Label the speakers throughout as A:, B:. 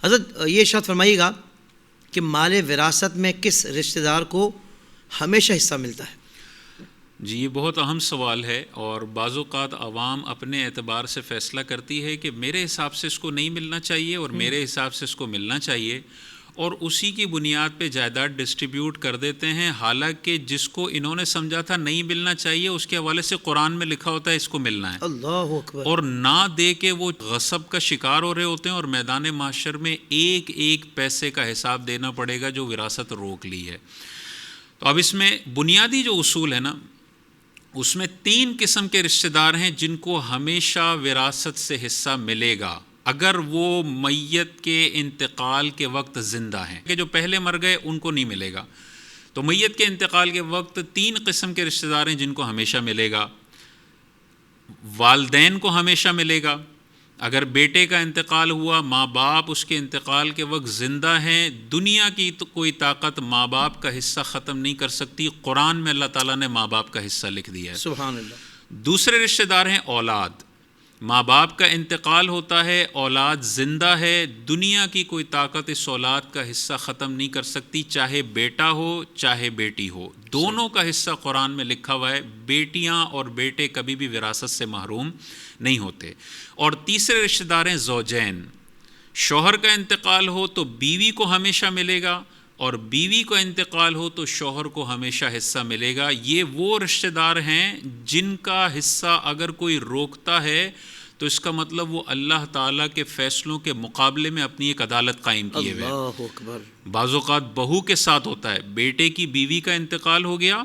A: حضرت یہ ارشاد فرمائیے گا کہ مال وراثت میں کس رشتہ دار کو ہمیشہ حصہ ملتا ہے؟
B: جی یہ بہت اہم سوال ہے، اور بعض اوقات عوام اپنے اعتبار سے فیصلہ کرتی ہے کہ میرے حساب سے اس کو نہیں ملنا چاہیے اور میرے حساب سے اس کو ملنا چاہیے، اور اسی کی بنیاد پہ جائیداد ڈسٹریبیوٹ کر دیتے ہیں، حالانکہ جس کو انہوں نے سمجھا تھا نہیں ملنا چاہیے اس کے حوالے سے قرآن میں لکھا ہوتا ہے اس کو ملنا ہے،
A: اللہ اکبر،
B: اور نہ دے کے وہ غصب کا شکار ہو رہے ہوتے ہیں، اور میدان محشر میں ایک ایک پیسے کا حساب دینا پڑے گا جو وراثت روک لی ہے۔ تو اب اس میں بنیادی جو اصول ہے نا، اس میں 3 قسم کے رشتہ دار ہیں جن کو ہمیشہ وراثت سے حصہ ملے گا اگر وہ میت کے انتقال کے وقت زندہ ہیں، کہ جو پہلے مر گئے ان کو نہیں ملے گا۔ تو میت کے انتقال کے وقت 3 قسم کے رشتہ دار ہیں جن کو ہمیشہ ملے گا۔ والدین کو ہمیشہ ملے گا، اگر بیٹے کا انتقال ہوا، ماں باپ اس کے انتقال کے وقت زندہ ہیں، دنیا کی تو کوئی طاقت ماں باپ کا حصہ ختم نہیں کر سکتی، قرآن میں اللہ تعالیٰ نے ماں باپ کا حصہ لکھ دیا ہے۔
A: سبحان اللہ۔
B: دوسرے رشتہ دار ہیں اولاد، ماں باپ کا انتقال ہوتا ہے، اولاد زندہ ہے، دنیا کی کوئی طاقت اس اولاد کا حصہ ختم نہیں کر سکتی، چاہے بیٹا ہو چاہے بیٹی ہو، دونوں کا حصہ قرآن میں لکھا ہوا ہے، بیٹیاں اور بیٹے کبھی بھی وراثت سے محروم نہیں ہوتے۔ اور تیسرے رشتہ دار ہیں زوجین، شوہر کا انتقال ہو تو بیوی کو ہمیشہ ملے گا، اور بیوی کو انتقال ہو تو شوہر کو ہمیشہ حصہ ملے گا۔ یہ وہ رشتہ دار ہیں جن کا حصہ اگر کوئی روکتا ہے تو اس کا مطلب وہ اللہ تعالیٰ کے فیصلوں کے مقابلے میں اپنی ایک عدالت قائم کیے ہوئے۔
A: اللہ اکبر۔
B: بعض اوقات بہو کے ساتھ ہوتا ہے، بیٹے کی بیوی کا انتقال ہو گیا،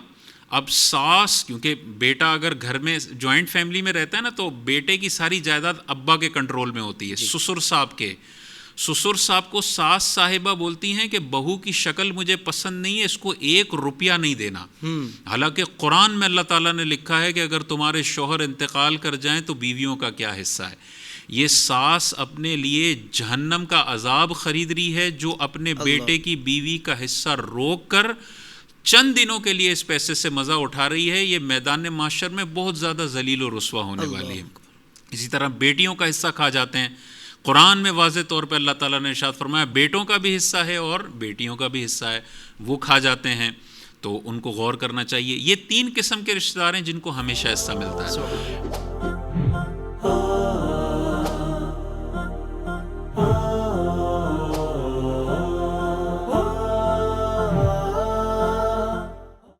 B: اب ساس، کیونکہ بیٹا اگر گھر میں جوائنٹ فیملی میں رہتا ہے نا تو بیٹے کی ساری جائیداد ابا کے کنٹرول میں ہوتی ہے، سسر صاحب کے۔ سسر صاحب کو ساس صاحبہ بولتی ہیں کہ بہو کی شکل مجھے پسند نہیں ہے، اس کو 1 روپیہ نہیں دینا، حالانکہ قرآن میں اللہ تعالیٰ نے لکھا ہے کہ اگر تمہارے شوہر انتقال کر جائیں تو بیویوں کا کیا حصہ ہے۔ یہ ساس اپنے لیے جہنم کا عذاب خرید رہی ہے جو اپنے بیٹے کی بیوی کا حصہ روک کر چند دنوں کے لیے اس پیسے سے مزہ اٹھا رہی ہے، یہ میدان محشر میں بہت زیادہ ذلیل و رسوا ہونے والی ہے۔ اسی طرح بیٹیوں کا حصہ کھا جاتے ہیں، قرآن میں واضح طور پہ اللہ تعالیٰ نے ارشاد فرمایا بیٹوں کا بھی حصہ ہے اور بیٹیوں کا بھی حصہ ہے، وہ کھا جاتے ہیں، تو ان کو غور کرنا چاہیے۔ یہ 3 قسم کے رشتہ دار ہیں جن کو ہمیشہ حصہ ملتا ہے۔